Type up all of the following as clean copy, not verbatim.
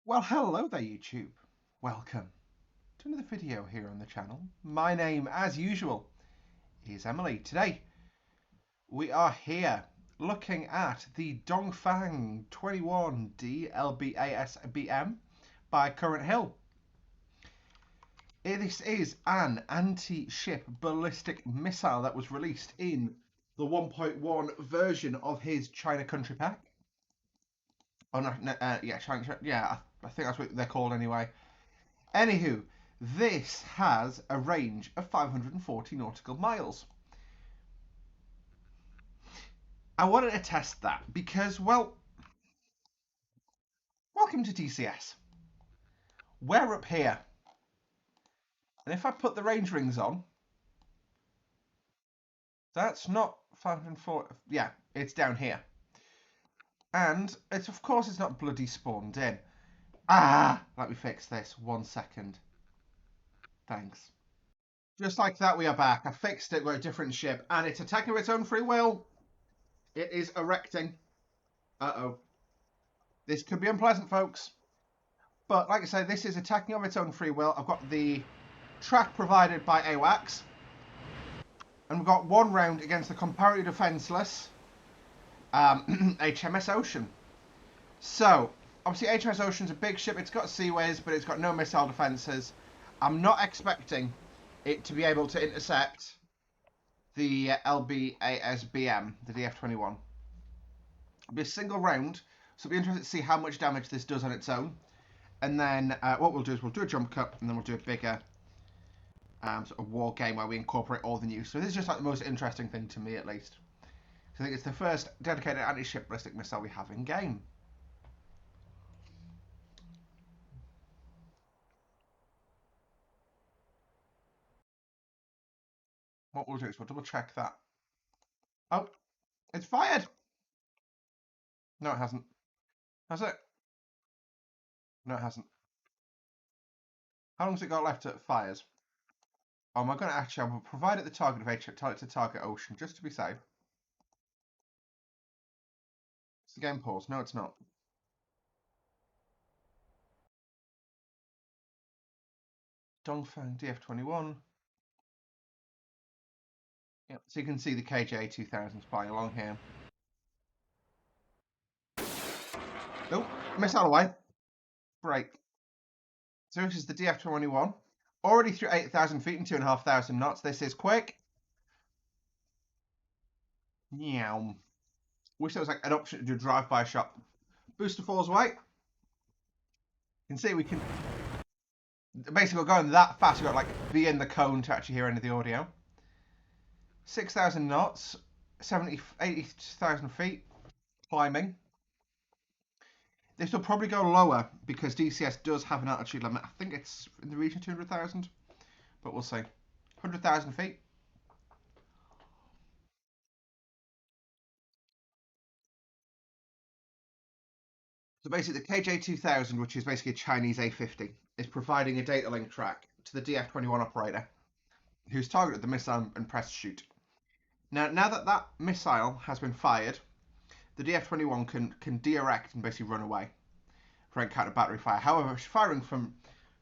Well, hello there, YouTube. Welcome to another video here on the channel. My name, as usual, is Emily. Today, we are here looking at the Dongfang 21D ASBM by CurrentHill. This is an anti-ship ballistic missile that was released in the 1.1 version of his China Country Pack. Oh, no, yeah, China, yeah, I think that's what they're called anyway. Anywho, this has a range of 540 nautical miles. I wanted to test that because, well, welcome to DCS. We're up here. And if I put the range rings on, that's not 540. Yeah, it's down here. And it's, of course, it's not bloody spawned in. Let me fix this. 1 second. Thanks. Just like that, we are back. I fixed it with a different ship, and it's attacking of its own free will. It is erecting. Uh-oh. This could be unpleasant, folks. But like I say, this is attacking of its own free will. I've got the track provided by AWACS. And we've got one round against the comparatively defenseless HMS Ocean. So, obviously HMS Ocean's a big ship. It's got seaways, but it's got no missile defences. I'm not expecting it to be able to intercept the ASBM, the DF-21. It'll be a single round, so it'll be interesting to see how much damage this does on its own. And then what we'll do is we'll do a jump cut, and then we'll do a bigger sort of war game where we incorporate all the news. So this is just like the most interesting thing to me, at least. So I think it's the first dedicated anti-ship ballistic missile we have in game. What we'll do is we'll double check that. Oh, it's fired. No, it hasn't. Has it? No, it hasn't. How long's it got left at fires? Oh, am I going to actually? I will provide it the target of tell it to target ocean just to be safe. Is the game paused? No, it's not. Dongfang DF-21. Yep, so you can see the KJ-2000s flying along here. Oh, missile away. Break. So this is the DF-21. Already through 8,000 feet and 2,500 knots. This is quick. Meow. Wish there was like an option to do a drive-by shot. Booster falls away. You can see we can basically going that fast. We've got like be in the cone to actually hear any of the audio. 6,000 knots, 80,000 feet, climbing. This will probably go lower because DCS does have an altitude limit. I think it's in the region of 200,000, but we'll see. 100,000 feet. So basically the KJ-2000, which is basically a Chinese A50, is providing a data link track to the DF-21 operator, who's targeted the missile and pressed shoot. Now that that missile has been fired, the DF-21 can de-erect and basically run away for encounter battery fire. However, firing from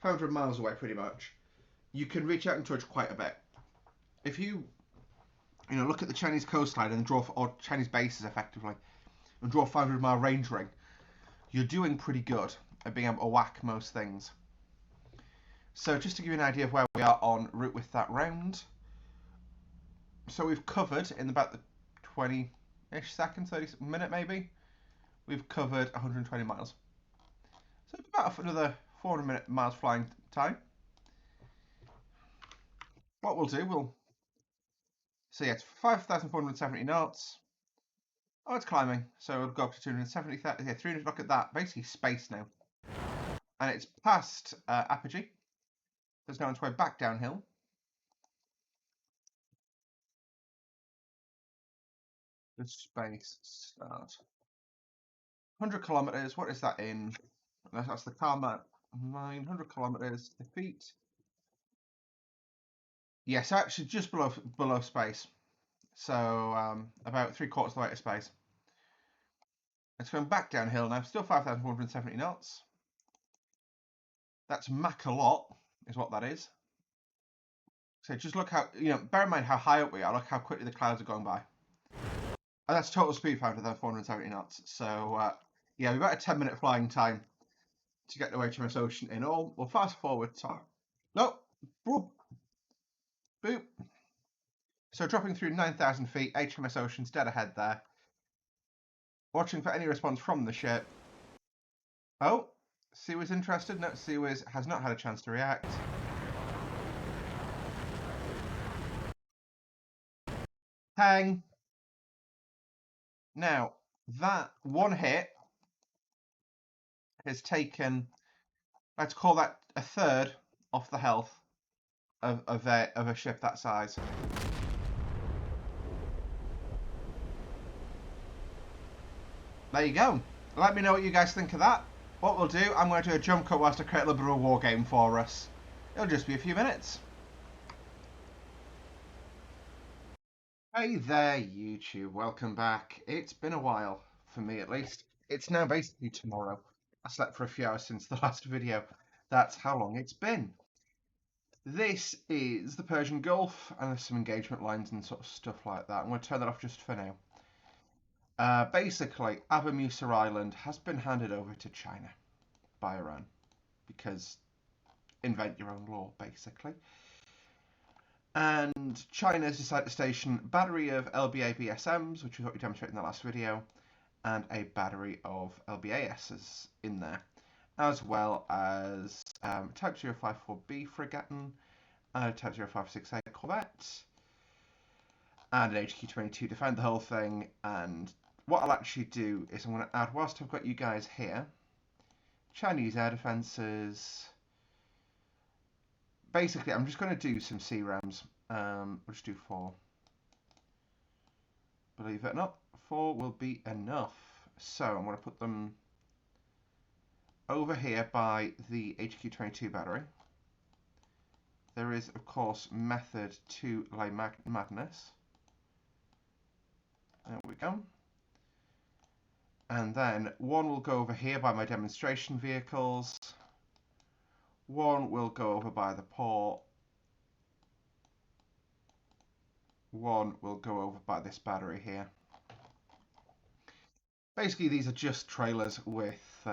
500 miles away pretty much, you can reach out and touch quite a bit. If you look at the Chinese coastline and draw, or Chinese bases effectively, and draw a 500-mile range ring, you're doing pretty good at being able to whack most things. So just to give you an idea of where we are en route with that round. So we've covered in about the 20-ish seconds, 30 minute maybe, we've covered 120 miles. So about another 400 miles flying time. What we'll do, so yeah, it's 5,470 knots. Oh, it's climbing. So we'll go up to 270, yeah, 300, look at that. Basically space now. And it's past apogee. So it's now on its way back downhill. The space start. 100 kilometers, what is that in? That's the car map. 900 kilometers, the feet. Yes, actually just below space. So about 3/4 of the way to space. It's going back downhill now, still 5,470 knots. That's Mach a lot, is what that is. So just look how, bear in mind how high up we are. Look how quickly the clouds are going by. And that's total speed power to then 470 knots. So, yeah, we've got a 10-minute flying time to get to HMS Ocean in all. We'll fast forward. No, boop, boop. So dropping through 9,000 feet, HMS Ocean's dead ahead there. Watching for any response from the ship. Oh, Seawiz interested? No, Seawiz has not had a chance to react. Hang. Now, that one hit has taken, let's call that a third off the health of a ship that size. There you go. Let me know what you guys think of that. What we'll do, I'm going to do a jump cut whilst I create a little bit of a war game for us. It'll just be a few minutes. Hey there, YouTube. Welcome back. It's been a while, for me at least. It's now basically tomorrow. I slept for a few hours since the last video. That's how long it's been. This is the Persian Gulf, and there's some engagement lines and sort of stuff like that. I'm going to turn that off just for now. Basically, Abu Musa Island has been handed over to China by Iran because invent your own law, basically. And China's decided to station a battery of LBA BSMs, which we thought we demonstrated in the last video, and a battery of LBASs in there, as well as Type 054B frigate, Type 056A corvette, and an HQ-22 to defend the whole thing. And what I'll actually do is I'm going to add, whilst I've got you guys here, Chinese air defences. Basically, I'm just going to do some CRAMs. We'll just do 4. Believe it or not, 4 will be enough. So I'm going to put them over here by the HQ-22 battery. There is, of course, method to lay madness. There we go. And then one will go over here by my demonstration vehicles. One will go over by the port. One will go over by this battery here. Basically, these are just trailers with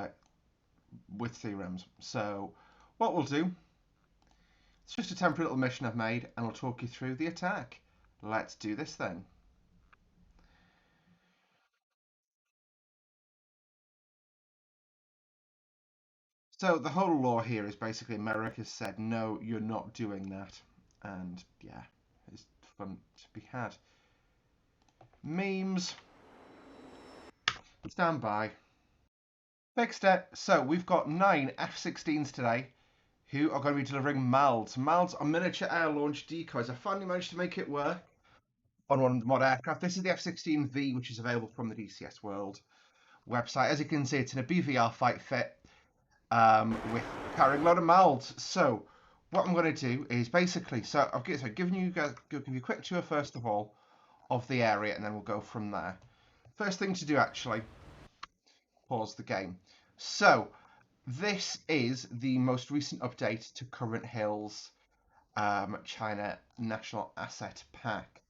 CRAMs. So what we'll do, it's just a temporary little mission I've made, and I'll talk you through the attack. Let's do this then. So the whole law here is basically America's said, no, you're not doing that. And yeah, it's fun to be had. Memes. Stand by. Fixed it. So we've got 9 F-16s today who are going to be delivering MALDs. MALDs are miniature air launch decoys. I finally managed to make it work on one of the mod aircraft. This is the F-16V, which is available from the DCS World website. As you can see, it's in a BVR fight fit with carrying a load of MALDs. So what I'm going to do is basically, I've given you guys, give you a quick tour first of all of the area, and then we'll go from there. First thing to do, actually, pause the game. So this is the most recent update to CurrentHill's China National Asset Pack.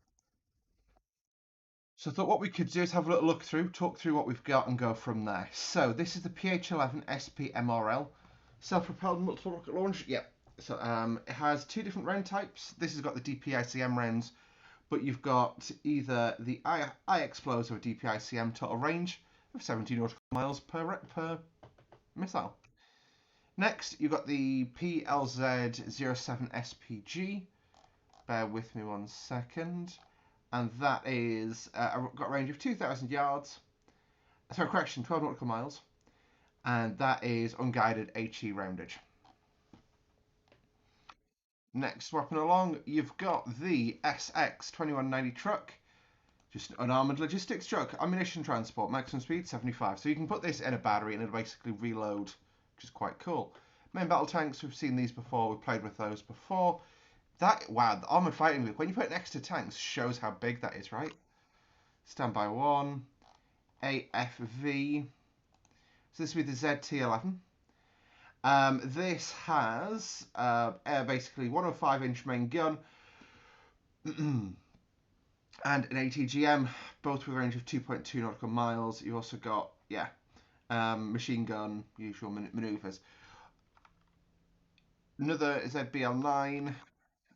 So I thought what we could do is have a little look through, talk through what we've got, and go from there. So this is the PH-11 SP-MRL, self-propelled multiple rocket launch. Yep. So it has 2 different round types. This has got the DPICM rounds, but you've got either the I-Explosive or DPICM total range of 70 nautical miles per missile. Next, you've got the PLZ-07 SPG. Bear with me 1 second. And that is got a range of 2,000 yards. Sorry, correction, 12 nautical miles. And that is unguided HE roundage. Next, swapping along, you've got the SX-2190 truck. Just an unarmoured logistics truck. Ammunition transport, maximum speed 75. So you can put this in a battery and it'll basically reload, which is quite cool. Main battle tanks, we've seen these before. We've played with those before. Wow, the armoured fighting vehicle, when you put it next to tanks, shows how big that is, right? Standby 1, AFV. So this will be the ZT-11. This has basically 105-inch main gun and an ATGM, both with a range of 2.2 nautical miles. You've also got, machine gun, usual maneuvers. Another ZBL9,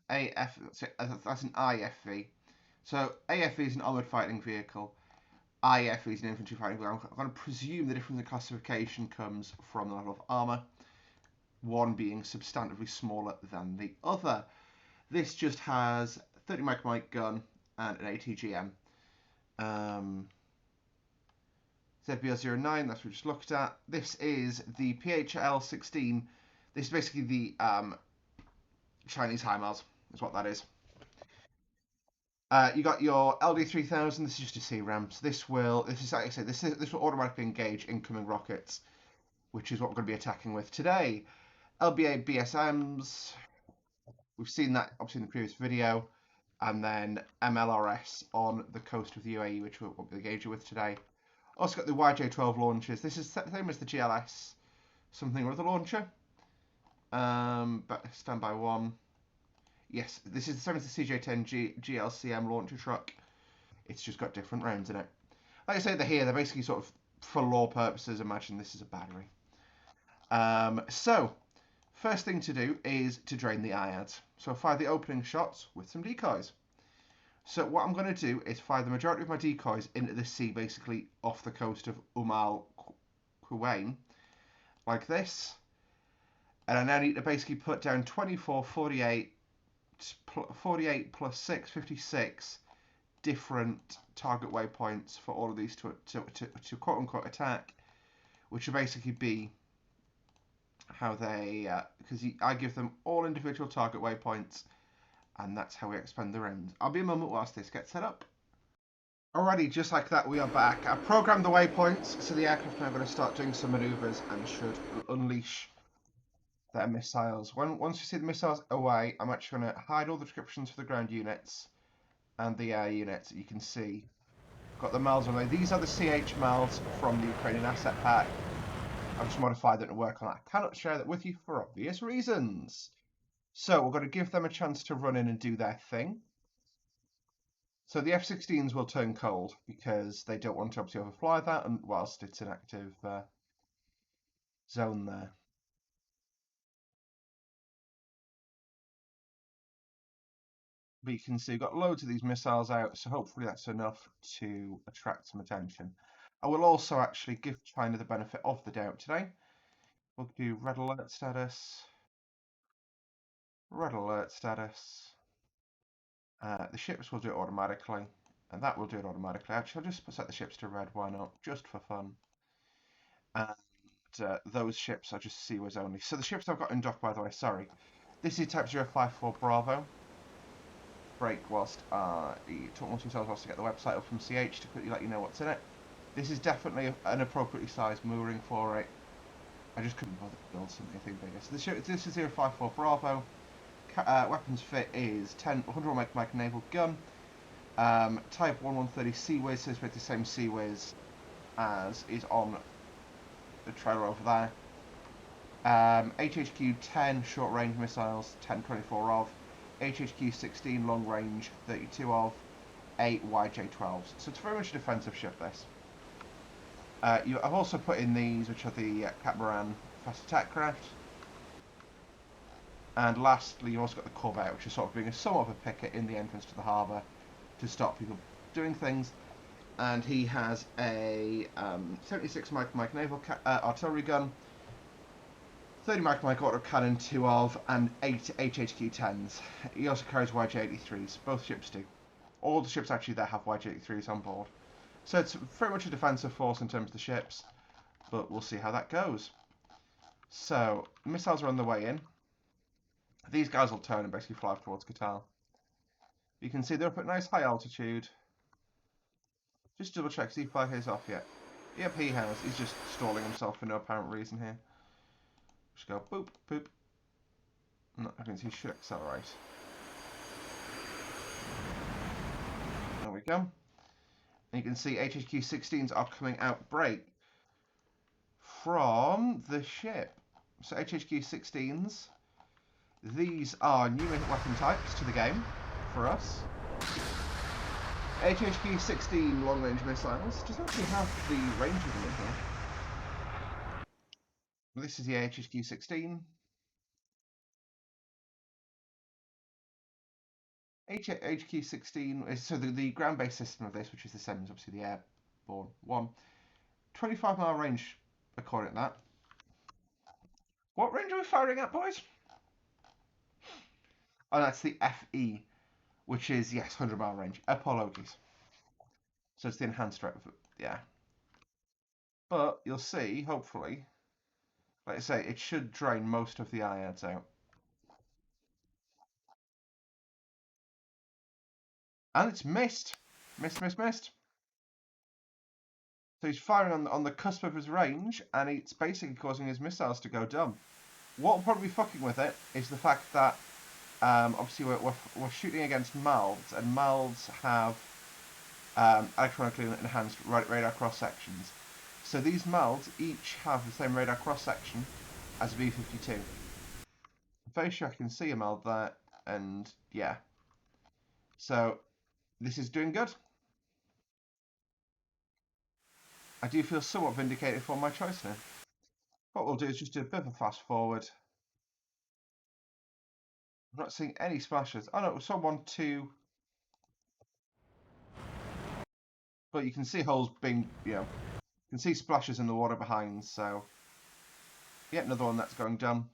AF, that's an IFV. So AFV is an armoured fighting vehicle. IFV is an infantry fighting vehicle. I'm going to presume the difference in classification comes from the level of armour, one being substantively smaller than the other. This just has 30 micromite gun and an ATGM. ZBL09, that's what we just looked at. This is the PHL-16. This is basically the Chinese HIMARS, is what that is. You got your LD3000. This is just a C-RAM. So this is like I said, this will automatically engage incoming rockets, which is what we're going to be attacking with today. LBA BSMs. We've seen that obviously in the previous video, and then MLRS on the coast of the UAE, which we'll be engaging with today. Also got the YJ12 launchers. This is the same as the GLS something or other launcher. But standby one. Yes, this is the same as the CJ10 GLCM launcher truck. It's just got different rounds in it. Like I say, they're basically sort of, for law purposes, imagine this is a battery. So, first thing to do is to drain the IADS. So fire the opening shots with some decoys. So what I'm going to do is fire the majority of my decoys into the sea, basically off the coast of Al Quwain, like this. And I now need to basically put down 24, 48 plus 6, 56 different target waypoints for all of these to quote unquote attack, which will basically be how they, because I give them all individual target waypoints, and that's how we expend the rounds. I'll be a moment whilst this gets set up. Alrighty, just like that, we are back. I've programmed the waypoints, so the aircraft are now going to start doing some maneuvers and should unleash their missiles. Once you see the missiles away, I'm actually going to hide all the descriptions for the ground units and the air units. You can see got the MALs on there. These are the CH MALs from the Ukrainian Asset Pack. I've just modified them to work on that. I cannot share that with you for obvious reasons. So we're going to give them a chance to run in and do their thing. So the F-16s will turn cold because they don't want to obviously overfly that, and whilst it's an active zone there. But you can see we've got loads of these missiles out, so hopefully that's enough to attract some attention. I will also actually give China the benefit of the doubt today. We'll do red alert status. Red alert status. The ships will do it automatically, and that will do it automatically. Actually, I'll just set the ships to red, why not? Just for fun. And those ships are just seaways only. So the ships I've got in dock, by the way, sorry. This is Type 054 Bravo. Break whilst you talk amongst yourselves whilst to get the website up from CH to quickly let you know what's in it. This is definitely an appropriately sized mooring for it. I just couldn't bother to build something bigger. So this is 054 Bravo. Weapons fit is 100 micro naval gun. Type 1130 Seaways, so it's with the same Seaways as is on the trailer over there. HHQ 10 short range missiles, 10-24 of. HHQ 16 long range, 32 of. 8 YJ12s. So it's very much a defensive ship, this. I've also put in these, which are the Catamaran fast attack craft. And lastly, you've also got the Corvette, which is sort of being somewhat of a picket in the entrance to the harbour to stop people doing things. And he has a 76 micro naval artillery gun, 30 micro autocannon, 2 of, and 8 HHQ 10s. He also carries YJ83s. Both ships do. All the ships actually there have YJ83s on board. So it's very much a defensive force in terms of the ships, but we'll see how that goes. So, missiles are on the way in. These guys will turn and basically fly towards Qatar. You can see they're up at nice high altitude. Just double check, see if he his off yet. Yep, he has. He's just stalling himself for no apparent reason here. Just go boop, boop. No, I can see he should accelerate. There we go. And you can see HHQ 16s are coming out break from the ship. So HHQ-16s. These are new weapon types to the game for us. HHQ-16 long-range missiles does actually have the range of them in here. This is the HHQ-16. HHQ-16 is so the ground-based system of this, which is the same as obviously the airborne one. 25-mile range, according to that. What range are we firing at, boys? Oh, that's the FE, which is, yes, 100-mile range. Apologies. So it's the enhanced rate, yeah. But you'll see, hopefully, like I say, it should drain most of the IADS out. And it's missed. Missed. So he's firing on the cusp of his range, and it's basically causing his missiles to go dumb. What will probably be fucking with it is the fact that obviously we're shooting against MALDs, and MALDs have electronically enhanced radar cross sections. So these MALDs each have the same radar cross section as a B-52. I'm very sure I can see a MALD there, and yeah. So this is doing good. I do feel somewhat vindicated for my choice now. What we'll do is just do a bit of a fast forward. I'm not seeing any splashes. Oh no, someone two. But you can see holes being, you can see splashes in the water behind, so yet another one that's going dumb.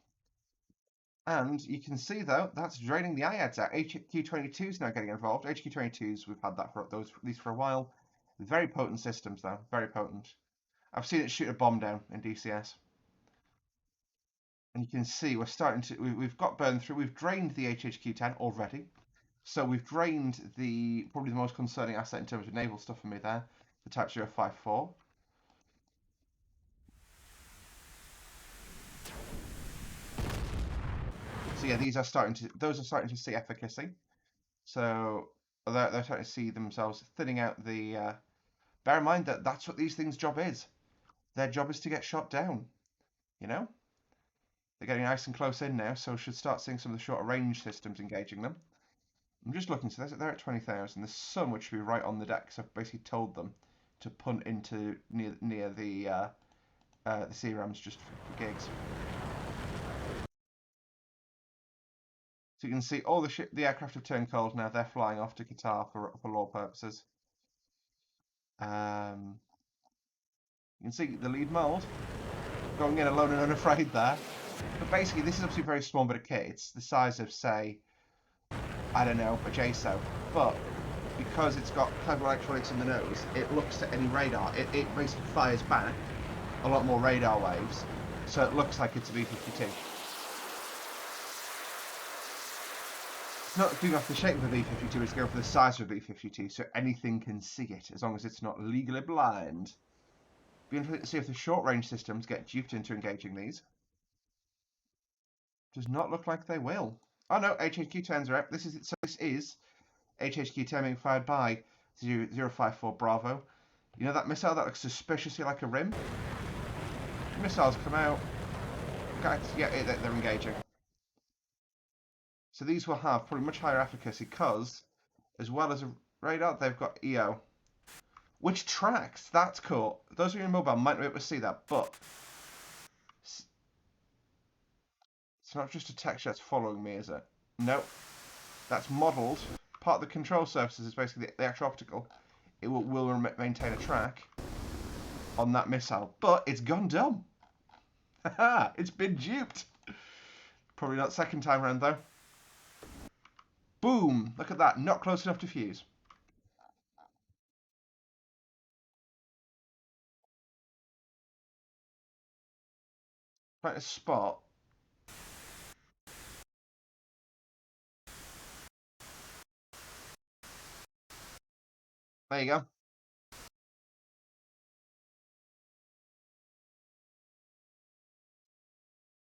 And you can see though, that's draining the IADS out. HQ-22 is now getting involved. HQ-22s, we've had that for these for a while. Very potent systems though, very potent. I've seen it shoot a bomb down in DCS. And you can see we're starting to, we've got burned through, we've drained the HHQ-10 already. So we've drained probably the most concerning asset in terms of naval stuff for me there, the Type 054. So yeah, those are starting to see efficacy. So they're starting to see themselves thinning out the. Bear in mind that that's what these things' job is. Their job is to get shot down. You know, they're getting nice and close in now, so we should start seeing some of the shorter range systems engaging them. I'm just looking, so they're at 20,000. There's some which should be right on the deck, so I've basically told them to punt into near the CRAMs just for gigs. So you can see all the aircraft have turned cold now. They're flying off to Qatar for law purposes. You can see the lead mould going in alone and unafraid there. But basically, this is obviously a very small bit of kit. It's the size of, say, I don't know, a JSO. But because it's got clever electronics in the nose, it looks at any radar. It basically fires back a lot more radar waves, so it looks like it's a B-52. It's not doing off the shape of a B-52, it's going for the size of a B-52, so anything can see it, as long as it's not legally blind. Be interesting to see if the short-range systems get duped into engaging these. Does not look like they will. Oh no, HHQ-10s are out. This is HHQ-10 being fired by 054 Bravo. You know that missile that looks suspiciously like a rim? Missiles come out. Guys, yeah, they're engaging. So these will have probably much higher efficacy because, as well as a radar, they've got EO. Which tracks. That's cool. Those of you in mobile might not be able to see that, but it's not just a texture that's following me, is it? Nope. That's modelled. Part of the control surfaces is basically the actual optical. It will maintain a track on that missile, but it's gone dumb. Haha, it's been duped. Probably not second time around though. Boom! Look at that. Not close enough to fuse. Trying to spot. There you go.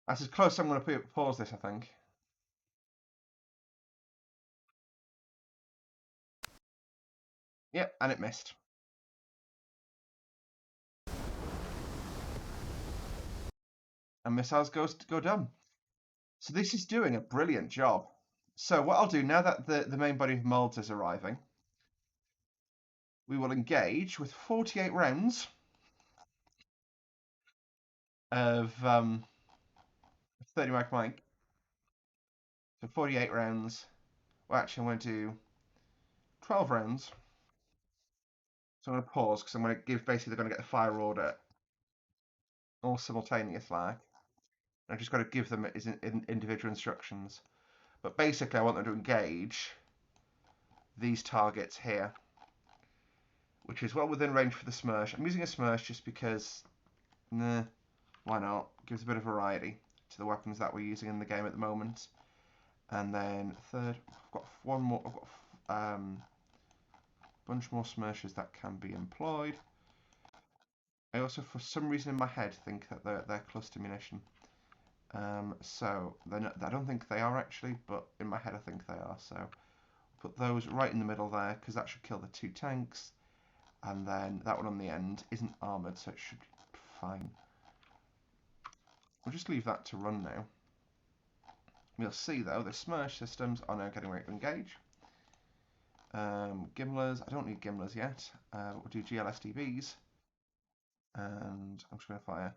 That's as close as I'm going to pause this, I think. Yep, and it missed. and missiles go dumb. So this is doing a brilliant job. So what I'll do now that the main body of molds is arriving, we will engage with 48 rounds of 30 mic. So 48 rounds. Well, actually, I'm going to do 12 rounds. So I'm going to pause because I'm going to give basically they're going to get the fire order all simultaneous like. I've just got to give them individual instructions. But basically, I want them to engage these targets here, which is well within range for the Smersh. I'm using a Smersh just because, nah, why not? Gives a bit of variety to the weapons that we're using in the game at the moment. And then third, I've got one more. I've got bunch more Smershes that can be employed. I also, for some reason in my head, think that they're cluster munition. So I don't think they are actually, but in my head I think they are. So put those right in the middle there because that should kill the 2 tanks. And then that one on the end isn't armoured, so it should be fine. We'll just leave that to run now. We'll see though, the Smersh systems are now getting ready to engage. Gimlers, I don't need Gimlers yet. We'll do GLSDBs. And I'm just going to fire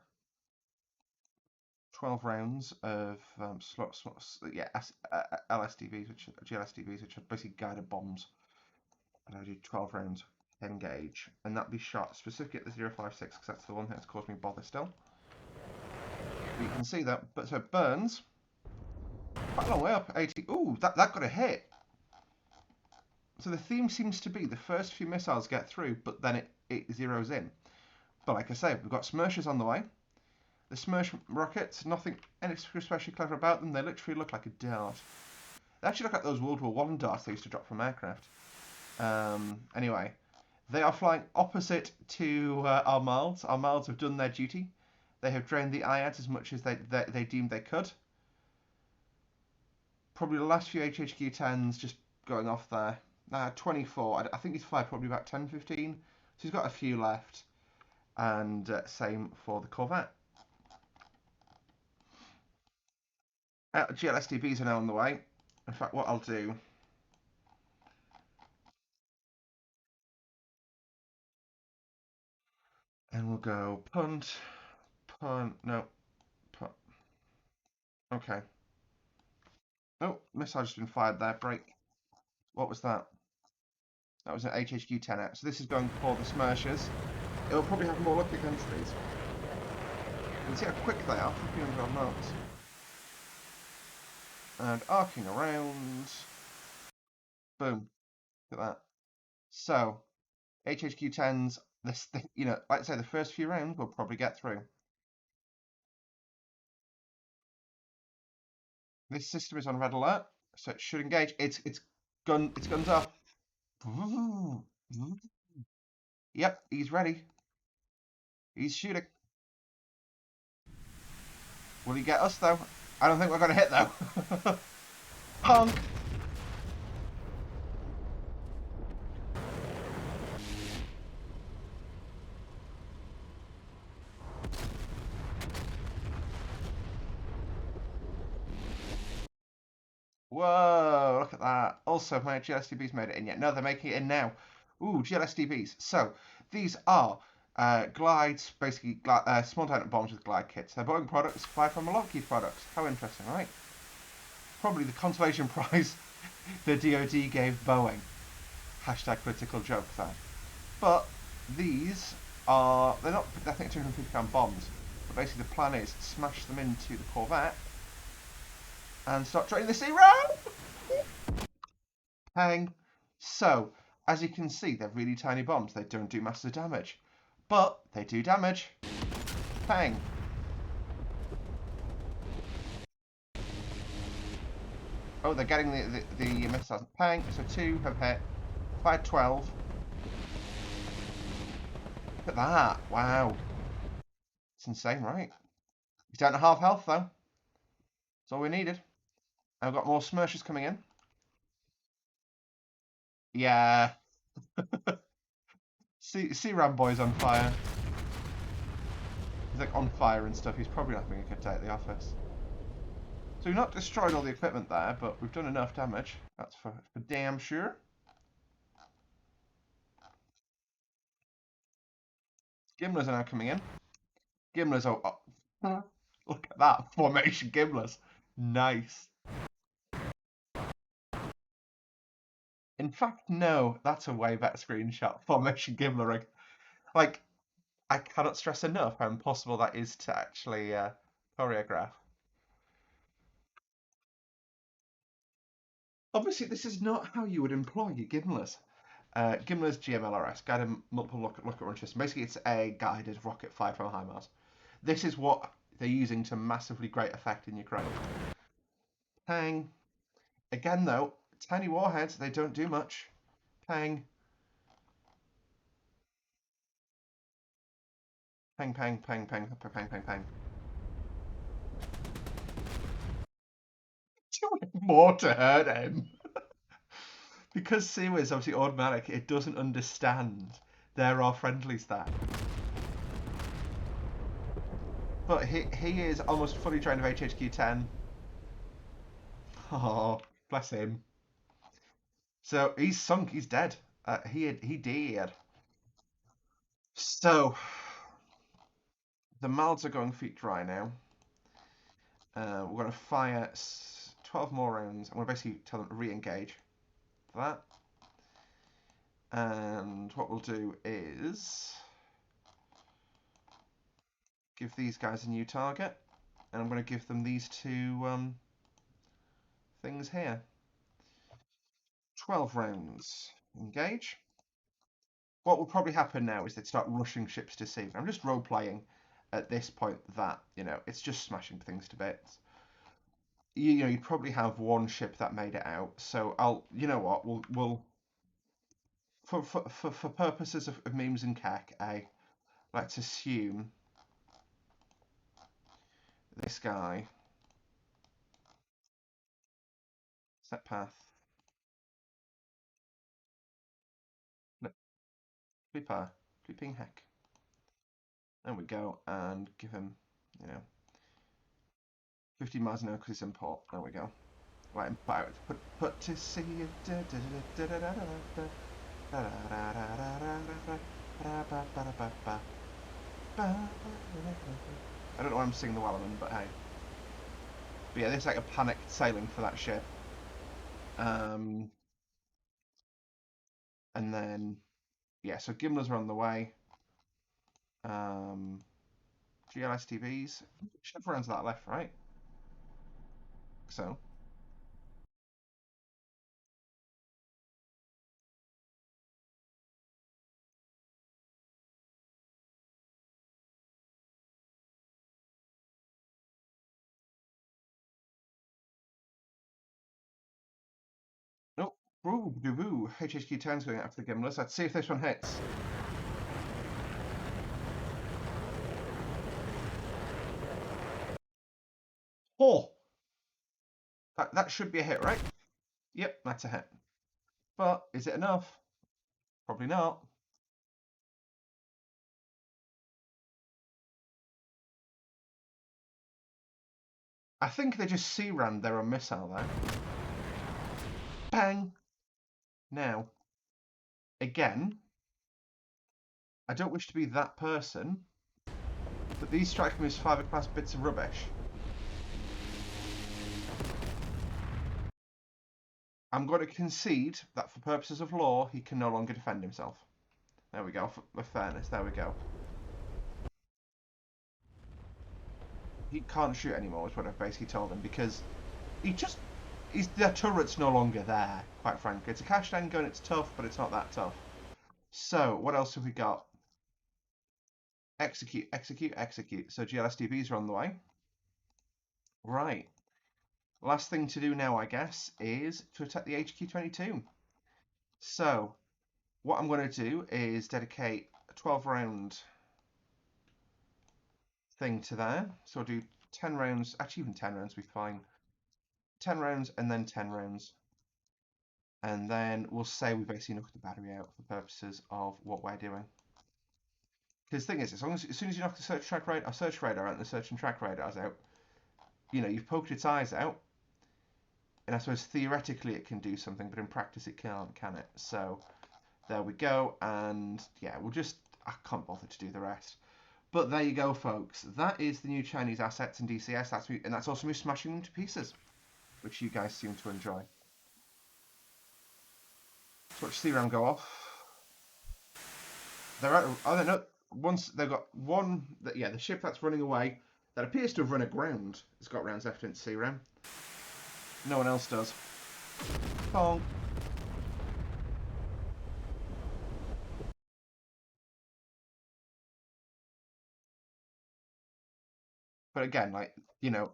12 rounds of LSDBs, which are GLSDBs, which are basically guided bombs. And I do 12 rounds, engage, and that'll be shot specifically at the 056 because that's the one thing that's caused me bother still. But you can see that, but so it burns quite a long way up. 80. Ooh, that got a hit. So the theme seems to be the first few missiles get through, but then it zeroes in. But like I say, we've got Smershes on the way. The Smersh rockets, nothing especially clever about them. They literally look like a dart. They actually look like those World War I darts they used to drop from aircraft. Anyway, they are flying opposite to our Marls. Our Marls have done their duty. They have drained the IADS as much as they deemed they could. Probably the last few HHQ-10s just going off there. 24. I think he's fired probably about 10, 15. So he's got a few left. And same for the Corvette. GLSDBs are now on the way. In fact, what I'll do... And we'll go punt, no, punt. Okay. Oh, missile just been fired there. Break. What was that? That was an HHQ-10 out. So this is going for the Smershers. It'll probably have more luck against these. You can see how quick they are, 1500 knots. And arcing around. Boom. Look at that. So, HHQ-10s, this, like I say, the first few rounds we'll probably get through. This system is on red alert, so it should engage. It's guns up. Yep, he's ready. He's shooting. Will he get us though? I don't think we're going to hit though. Punk. Whoa, look at that. Also, my GLSDBs made it in yet. No, they're making it in now. Ooh, GLSDBs. So, these are glides, basically small dynamic bombs with glide kits. They're Boeing products, fired from Lockheed products. How interesting, right? Probably the consolation prize the DoD gave Boeing. Hashtag critical joke there. But these are, they're not, I think, 250-pound bombs. But basically the plan is smash them into the Corvette and start training the sea round. Pang. So, as you can see, they're really tiny bombs. They don't do massive damage, but they do damage. Pang. Oh, they're getting the missiles. Pang. So 2 have hit. Fired 12. Look at that. Wow. It's insane, right? He's down to half health, though. That's all we needed. I've got more Smershes coming in. Yeah. See Ramboy's on fire. He's like on fire and stuff. He's probably not having a good day at the office. So we've not destroyed all the equipment there, but we've done enough damage. That's for damn sure. Gimlers are now coming in. Gimlers are... Oh, look at that. Formation Gimlers. Nice. In fact, no. That's a way better screenshot. Formation Gimler. Like, I cannot stress enough how impossible that is to actually choreograph. Obviously, this is not how you would employ your Gimlers. Gimler's GMLRS, guided multiple rocket launch system. Basically, it's a guided rocket fired from HIMARS. This is what they're using to massively great effect in Ukraine. Pang. Again, though, tiny warheads, they don't do much. Pang. Pang, pang, pang, pang, pang, pang, pang, pang. Doing more to hurt him. Because Sewa is obviously automatic, it doesn't understand there are friendlies there. But he is almost fully drained of HHQ-10. Oh, bless him. So he's sunk, he's dead. He dead. So the mouths are going feet dry now. We're going to fire 12 more rounds. I'm going to basically tell them to re-engage for that. And what we'll do is give these guys a new target. And I'm going to give them these two things here. 12 rounds. Engage. What will probably happen now is they'd start rushing ships to sea. I'm just role-playing at this point that, you know, it's just smashing things to bits. You know, you probably have one ship that made it out. So you know what, we'll for purposes of memes and cac, let's assume this guy set path. Flipper, flipping heck. There we go, and give him, you know, 50 miles an hour because it's in port. There we go. Let him put to sea. I don't know why I'm singing the Wellerman, but hey. But yeah, this is like a panicked sailing for that ship. And then, yeah, so Gimlers are on the way. GLSTVs. Should have runs that left, right? So. Nope. Ooh, doo-boo. HHQ-10's going after the Gimlers. Let's see if this one hits. Oh! That should be a hit, right? Yep, that's a hit. But is it enough? Probably not. I think they just C-ran their own missile there. Bang! Now, again, I don't wish to be that person, but these strike me as fiberglass bits of rubbish. I'm going to concede that for purposes of law, he can no longer defend himself. There we go, for fairness, there we go. He can't shoot anymore, is what I've basically told him, because the turret's no longer there, quite frankly. It's a cash gun, it's tough, but it's not that tough. So, what else have we got? Execute, execute, execute. So GLSDBs are on the way. Right. Last thing to do now, I guess, is to attack the HQ-22. So, what I'm going to do is dedicate a 12-round thing to there. So I'll do 10 rounds, actually even 10 rounds will be fine. 10 rounds and then 10 rounds. And then we'll say we basically knock the battery out for purposes of what we're doing. Because the thing is, as soon as you knock the search radar out and the search and track radars out, you know, you've poked its eyes out. And I suppose theoretically it can do something, but in practice it can't, can it? So there we go. And yeah, I can't bother to do the rest. But there you go, folks. That is the new Chinese assets in DCS. And that's also me smashing them to pieces, which you guys seem to enjoy. So watch CRAM go off. They're out. Oh, no. Once they've got one. Yeah, the ship that's running away that appears to have run aground has got rounds left into CRAM. No one else does. Bonk. But again, like, you know,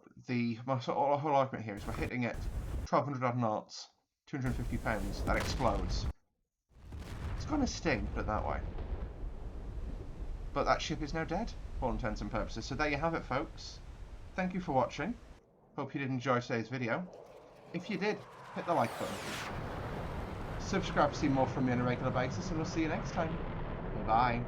my whole argument here is we're hitting it 1,200 odd knots, 250 pounds, that explodes. It's gonna sting, put it that way. But that ship is now dead, for all intents and purposes. So there you have it, folks. Thank you for watching. Hope you did enjoy today's video. If you did, hit the like button. Subscribe to see more from me on a regular basis, and we'll see you next time. Bye.